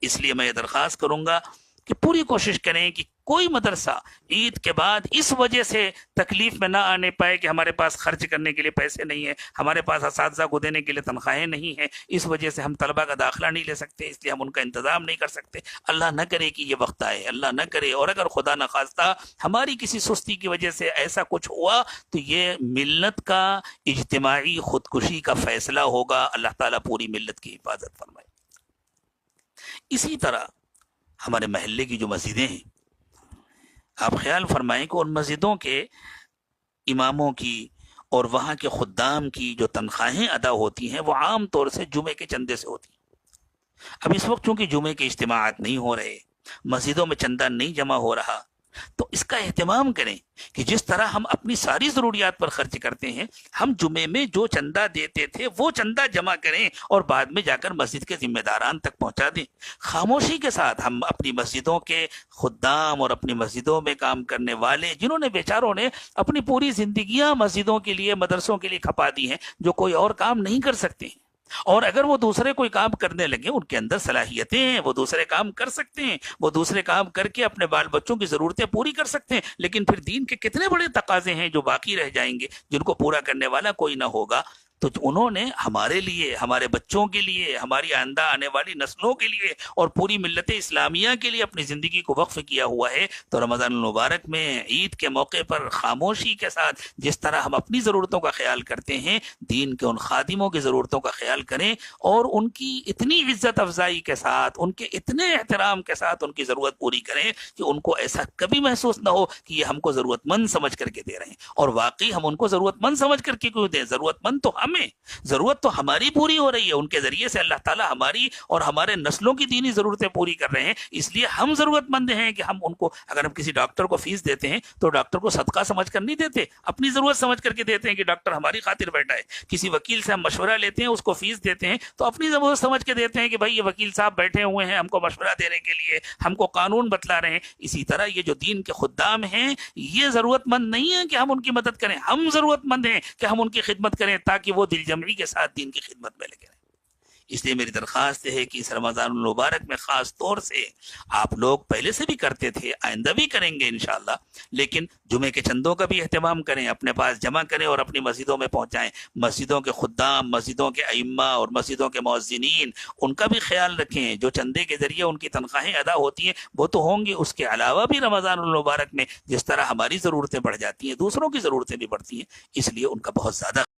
اس لیے میں یہ درخواست کروں گا کہ پوری کوشش کریں کہ کوئی مدرسہ عید کے بعد اس وجہ سے تکلیف میں نہ آنے پائے کہ ہمارے پاس خرچ کرنے کے لیے پیسے نہیں ہیں، ہمارے پاس اساتذہ کو دینے کے لیے تنخواہیں نہیں ہیں، اس وجہ سے ہم طلبہ کا داخلہ نہیں لے سکتے، اس لیے ہم ان کا انتظام نہیں کر سکتے۔ اللہ نہ کرے کہ یہ وقت آئے، اللہ نہ کرے، اور اگر خدا نخواستہ ہماری کسی سستی کی وجہ سے ایسا کچھ ہوا تو یہ ملت کا اجتماعی خودکشی کا فیصلہ ہوگا۔ اللہ تعالیٰ پوری ملت کی حفاظت فرمائے۔ اسی طرح ہمارے محلے کی جو مسجدیں ہیں، آپ خیال فرمائیں کہ ان مسجدوں کے اماموں کی اور وہاں کے خدام کی جو تنخواہیں ادا ہوتی ہیں وہ عام طور سے جمعے کے چندے سے ہوتی ہیں۔ اب اس وقت چونکہ جمعے کے اجتماعات نہیں ہو رہے، مسجدوں میں چندہ نہیں جمع ہو رہا، تو اس کا اہتمام کریں کہ جس طرح ہم اپنی ساری ضروریات پر خرچ کرتے ہیں، ہم جمعے میں جو چندہ دیتے تھے وہ چندہ جمع کریں اور بعد میں جا کر مسجد کے ذمہ داران تک پہنچا دیں۔ خاموشی کے ساتھ ہم اپنی مسجدوں کے خدام اور اپنی مسجدوں میں کام کرنے والے، جنہوں نے بیچاروں نے اپنی پوری زندگیاں مسجدوں کے لیے، مدرسوں کے لیے کھپا دی ہیں، جو کوئی اور کام نہیں کر سکتے ہیں، اور اگر وہ دوسرے کوئی کام کرنے لگے، ان کے اندر صلاحیتیں ہیں، وہ دوسرے کام کر سکتے ہیں، وہ دوسرے کام کر کے اپنے بال بچوں کی ضرورتیں پوری کر سکتے ہیں، لیکن پھر دین کے کتنے بڑے تقاضے ہیں جو باقی رہ جائیں گے، جن کو پورا کرنے والا کوئی نہ ہوگا۔ تو انہوں نے ہمارے لیے، ہمارے بچوں کے لیے، ہماری آئندہ آنے والی نسلوں کے لیے اور پوری ملت اسلامیہ کے لیے اپنی زندگی کو وقف کیا ہوا ہے۔ تو رمضان المبارک میں عید کے موقع پر خاموشی کے ساتھ جس طرح ہم اپنی ضرورتوں کا خیال کرتے ہیں، دین کے ان خادموں کی ضرورتوں کا خیال کریں، اور ان کی اتنی عزت افزائی کے ساتھ، ان کے اتنے احترام کے ساتھ ان کی ضرورت پوری کریں کہ ان کو ایسا کبھی محسوس نہ ہو کہ یہ ہم کو ضرورت مند سمجھ کر کے دے رہے ہیں۔ اور واقعی ہم ان کو ضرورت مند سمجھ کر کے کیوں دیں؟ ضرورت مند تو ضرورت تو ہماری پوری ہو رہی ہے، ان کے ذریعے سے اللہ تعالیٰ ہماری اور ہمارے نسلوں کی دینی ضرورتیں پوری کر رہے ہیں، اس لیے ہم ضرورت مند ہیں کہ ہم ان کو، اگر ہم کسی ڈاکٹر کو فیس دیتے ہیں تو ڈاکٹر کو صدقہ سمجھ کر نہیں دیتے، اپنی ضرورت سمجھ کر کے دیتے ہیں کہ ڈاکٹر ہماری خاطر بیٹھا ہے۔ کسی وکیل سے ہم مشورہ لیتے ہیں، اس کو فیس دیتے ہیں تو اپنی ضرورت سمجھ کے دیتے ہیں کہ بھائی یہ وکیل صاحب بیٹھے ہوئے ہیں ہم کو مشورہ دینے کے لیے، ہم کو قانون بتلا رہے ہیں۔ اسی طرح یہ جو دین کے خدام ہیں، یہ ضرورت مند نہیں ہے کہ ہم ان کی مدد کریں، ہم ضرورت مند ہیں کہ ہم ان کی خدمت کریں تاکہ وہ دل جمعی کے ساتھ دین کی خدمت میں لگے رہیں۔ اس لیے میری درخواست ہے کہ اس رمضان المبارک میں خاص طور سے آپ لوگ پہلے سے بھی کرتے تھے، آئندہ بھی کریں گے انشاءاللہ، لیکن جمعے کے چندوں کا بھی اہتمام کریں، اپنے پاس جمع کریں اور اپنی مسجدوں میں پہنچائیں۔ مسجدوں کے خدام، مسجدوں کے ائمہ اور مسجدوں کے مؤذنین، ان کا بھی خیال رکھیں۔ جو چندے کے ذریعے ان کی تنخواہیں ادا ہوتی ہیں وہ تو ہوں گی، اس کے علاوہ بھی رمضان المبارک میں جس طرح ہماری ضرورتیں بڑھ جاتی ہیں، دوسروں کی ضرورتیں بھی بڑھتی ہیں، اس لیے ان کا بہت زیادہ